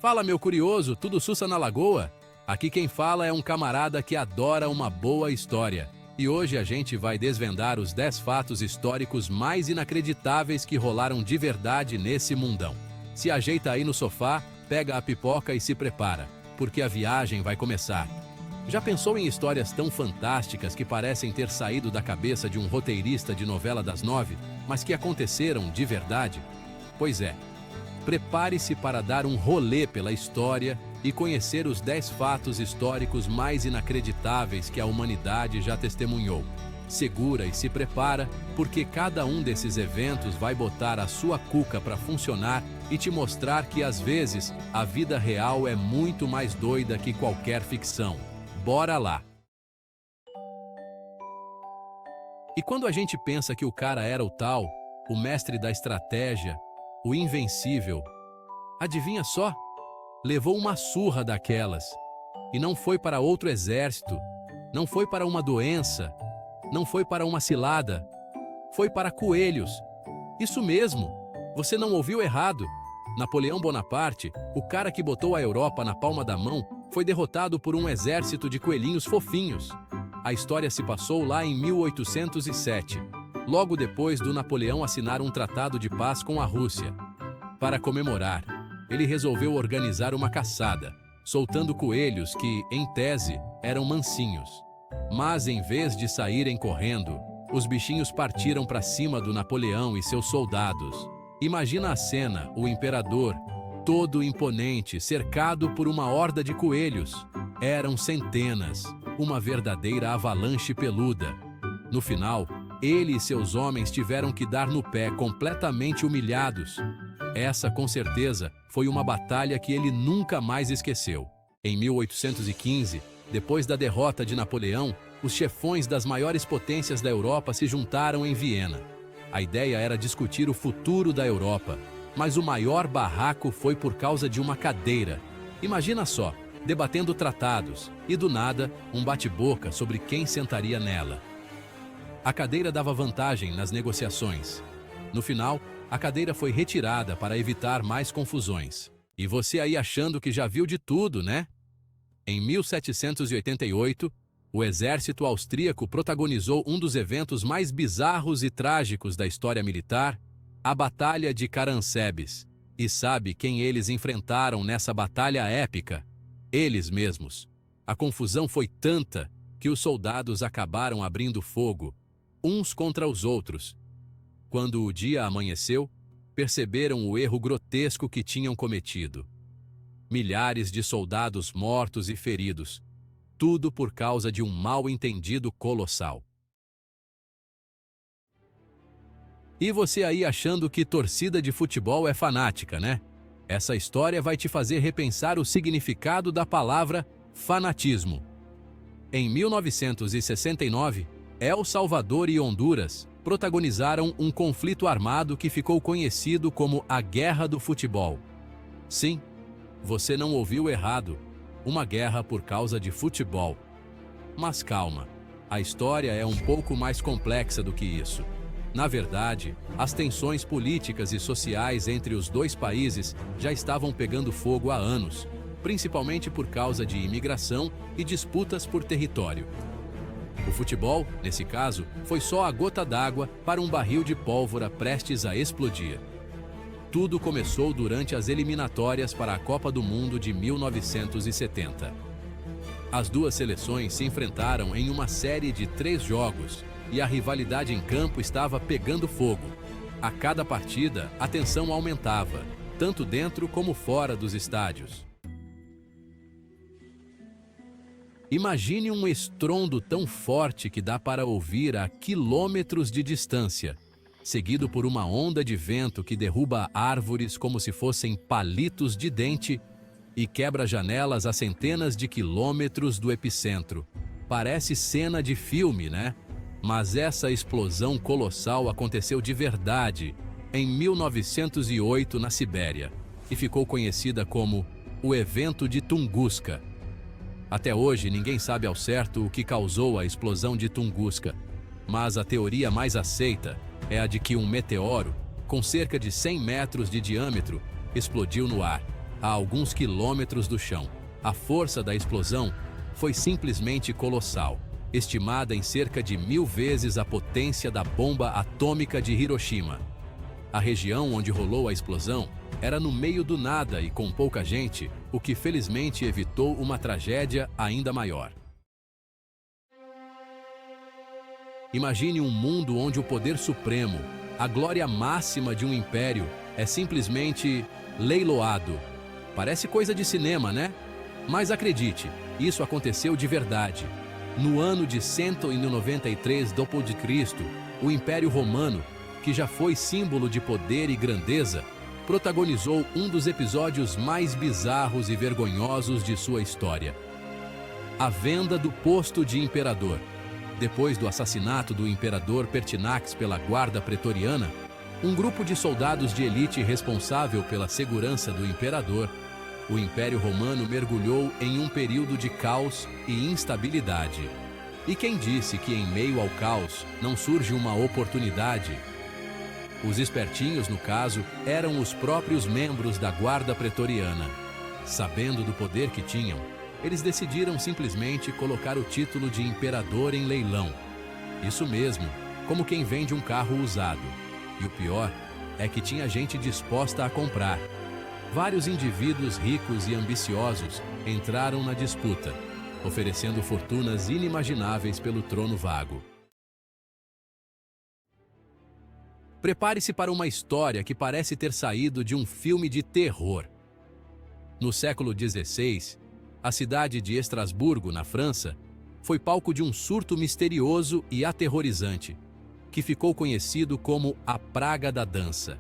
Fala, meu curioso, tudo sussa na lagoa? Aqui quem fala é um camarada que adora uma boa história. E hoje a gente vai desvendar os 10 fatos históricos mais inacreditáveis que rolaram de verdade nesse mundão. Se ajeita aí no sofá, pega a pipoca e se prepara, porque a viagem vai começar. Já pensou em histórias tão fantásticas que parecem ter saído da cabeça de um roteirista de novela das 9, mas que aconteceram de verdade? Pois é. Prepare-se para dar um rolê pela história e conhecer os 10 fatos históricos mais inacreditáveis que a humanidade já testemunhou. Segura e se prepara, porque cada um desses eventos vai botar a sua cuca para funcionar e te mostrar que, às vezes, a vida real é muito mais doida que qualquer ficção. Bora lá! E quando a gente pensa que o cara era o tal, o mestre da estratégia, o invencível, adivinha só? Levou uma surra daquelas. E não foi para outro exército, não foi para uma doença, não foi para uma cilada, foi para coelhos. Isso mesmo, você não ouviu errado. Napoleão Bonaparte, o cara que botou a Europa na palma da mão, foi derrotado por um exército de coelhinhos fofinhos. A história se passou lá em 1807, logo depois do Napoleão assinar um tratado de paz com a Rússia. Para comemorar, ele resolveu organizar uma caçada, soltando coelhos que, em tese, eram mansinhos. Mas, em vez de saírem correndo, os bichinhos partiram para cima do Napoleão e seus soldados. Imagina a cena, o imperador, todo imponente, cercado por uma horda de coelhos. Eram centenas, uma verdadeira avalanche peluda. No final, ele e seus homens tiveram que dar no pé, completamente humilhados. Essa, com certeza, foi uma batalha que ele nunca mais esqueceu. Em 1815, depois da derrota de Napoleão, os chefões das maiores potências da Europa se juntaram em Viena. A ideia era discutir o futuro da Europa, mas o maior barraco foi por causa de uma cadeira. Imagina só, debatendo tratados, e do nada, um bate-boca sobre quem sentaria nela. A cadeira dava vantagem nas negociações. No final, a cadeira foi retirada para evitar mais confusões. E você aí achando que já viu de tudo, né? Em 1788, o exército austríaco protagonizou um dos eventos mais bizarros e trágicos da história militar, a Batalha de Caransebe's. E sabe quem eles enfrentaram nessa batalha épica? Eles mesmos. A confusão foi tanta que os soldados acabaram abrindo fogo, uns contra os outros. Quando o dia amanheceu, perceberam o erro grotesco que tinham cometido. Milhares de soldados mortos e feridos, tudo por causa de um mal-entendido colossal. E você aí achando que torcida de futebol é fanática, né? Essa história vai te fazer repensar o significado da palavra fanatismo. Em 1969, El Salvador e Honduras protagonizaram um conflito armado que ficou conhecido como a Guerra do Futebol. Sim, você não ouviu errado, uma guerra por causa de futebol. Mas calma, a história é um pouco mais complexa do que isso. Na verdade, as tensões políticas e sociais entre os dois países já estavam pegando fogo há anos, principalmente por causa de imigração e disputas por território. O futebol, nesse caso, foi só a gota d'água para um barril de pólvora prestes a explodir. Tudo começou durante as eliminatórias para a Copa do Mundo de 1970. As duas seleções se enfrentaram em uma série de 3 jogos e a rivalidade em campo estava pegando fogo. A cada partida, a tensão aumentava, tanto dentro como fora dos estádios. Imagine um estrondo tão forte que dá para ouvir a quilômetros de distância, seguido por uma onda de vento que derruba árvores como se fossem palitos de dente e quebra janelas a centenas de quilômetros do epicentro. Parece cena de filme, né? Mas essa explosão colossal aconteceu de verdade em 1908 na Sibéria e ficou conhecida como o Evento de Tunguska. Até hoje, ninguém sabe ao certo o que causou a explosão de Tunguska, mas a teoria mais aceita é a de que um meteoro, com cerca de 100 metros de diâmetro, explodiu no ar, a alguns quilômetros do chão. A força da explosão foi simplesmente colossal, estimada em cerca de 1000 vezes a potência da bomba atômica de Hiroshima. A região onde rolou a explosão era no meio do nada e com pouca gente, o que felizmente evitou uma tragédia ainda maior. Imagine um mundo onde o poder supremo, a glória máxima de um império, é simplesmente leiloado. Parece coisa de cinema, né? Mas acredite, isso aconteceu de verdade. No ano de 193 d.C., o Império Romano, que já foi símbolo de poder e grandeza, protagonizou um dos episódios mais bizarros e vergonhosos de sua história. A venda do posto de imperador. Depois do assassinato do imperador Pertinax pela guarda pretoriana, um grupo de soldados de elite responsável pela segurança do imperador, o Império Romano mergulhou em um período de caos e instabilidade. E quem disse que em meio ao caos não surge uma oportunidade? Os espertinhos, no caso, eram os próprios membros da guarda pretoriana. Sabendo do poder que tinham, eles decidiram simplesmente colocar o título de imperador em leilão. Isso mesmo, como quem vende um carro usado. E o pior é que tinha gente disposta a comprar. Vários indivíduos ricos e ambiciosos entraram na disputa, oferecendo fortunas inimagináveis pelo trono vago. Prepare-se para uma história que parece ter saído de um filme de terror. No século XVI, a cidade de Estrasburgo, na França, foi palco de um surto misterioso e aterrorizante, que ficou conhecido como a Praga da Dança.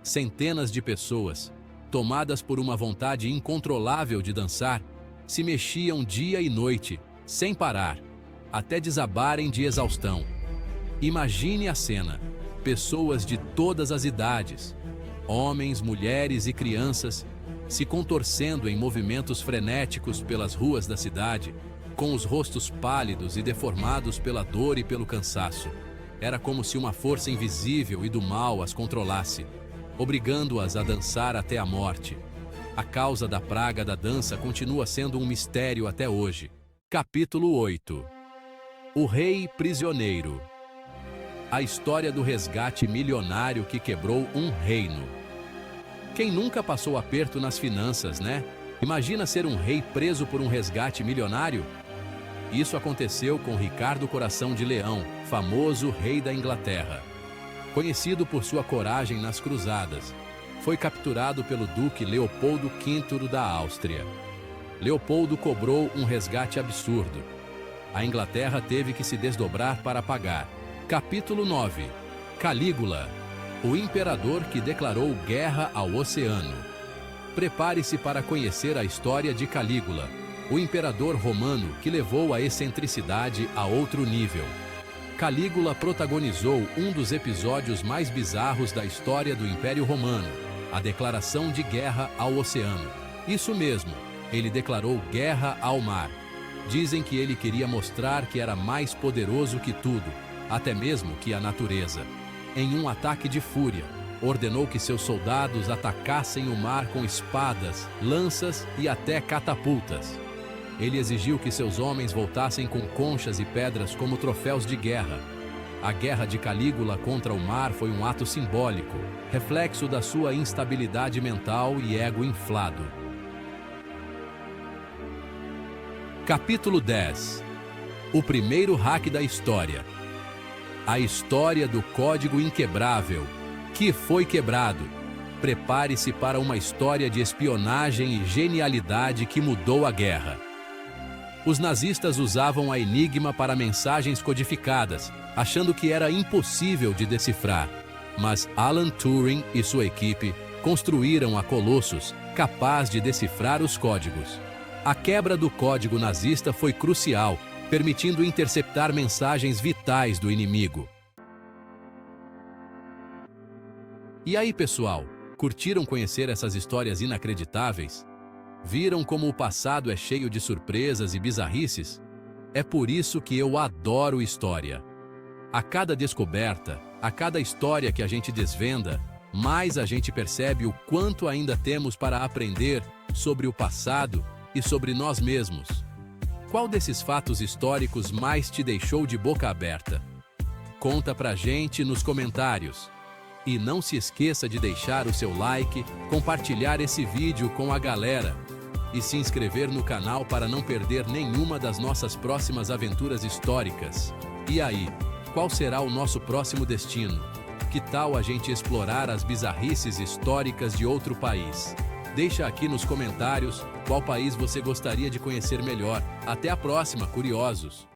Centenas de pessoas, tomadas por uma vontade incontrolável de dançar, se mexiam dia e noite, sem parar, até desabarem de exaustão. Imagine a cena: pessoas de todas as idades, homens, mulheres e crianças, se contorcendo em movimentos frenéticos pelas ruas da cidade, com os rostos pálidos e deformados pela dor e pelo cansaço. Era como se uma força invisível e do mal as controlasse, obrigando-as a dançar até a morte. A causa da praga da dança continua sendo um mistério até hoje. Capítulo 8. O Rei Prisioneiro. A história do resgate milionário que quebrou um reino. Quem nunca passou aperto nas finanças, né? Imagina ser um rei preso por um resgate milionário? Isso aconteceu com Ricardo Coração de Leão, famoso rei da Inglaterra. Conhecido por sua coragem nas cruzadas, foi capturado pelo duque Leopoldo V da Áustria. Leopoldo cobrou um resgate absurdo. A Inglaterra teve que se desdobrar para pagar. Capítulo 9. Calígula, o imperador que declarou guerra ao oceano. Prepare-se para conhecer a história de Calígula, o imperador romano que levou a excentricidade a outro nível. Calígula protagonizou um dos episódios mais bizarros da história do Império Romano, a declaração de guerra ao oceano. Isso mesmo, ele declarou guerra ao mar. Dizem que ele queria mostrar que era mais poderoso que tudo, até mesmo que a natureza. Em um ataque de fúria, ordenou que seus soldados atacassem o mar com espadas, lanças e até catapultas. Ele exigiu que seus homens voltassem com conchas e pedras como troféus de guerra. A guerra de Calígula contra o mar foi um ato simbólico, reflexo da sua instabilidade mental e ego inflado. Capítulo 10. O primeiro hack da história. A história do Código Inquebrável, que foi quebrado. Prepare-se para uma história de espionagem e genialidade que mudou a guerra. Os nazistas usavam a Enigma para mensagens codificadas, achando que era impossível de decifrar. Mas Alan Turing e sua equipe construíram a Colossus, capaz de decifrar os códigos. A quebra do código nazista foi crucial, permitindo interceptar mensagens vitais do inimigo. E aí, pessoal, curtiram conhecer essas histórias inacreditáveis? Viram como o passado é cheio de surpresas e bizarrices? É por isso que eu adoro história. A cada descoberta, a cada história que a gente desvenda, mais a gente percebe o quanto ainda temos para aprender sobre o passado e sobre nós mesmos. Qual desses fatos históricos mais te deixou de boca aberta? Conta pra gente nos comentários. E não se esqueça de deixar o seu like, compartilhar esse vídeo com a galera e se inscrever no canal para não perder nenhuma das nossas próximas aventuras históricas. E aí, qual será o nosso próximo destino? Que tal a gente explorar as bizarrices históricas de outro país? Deixa aqui nos comentários qual país você gostaria de conhecer melhor. Até a próxima, curiosos!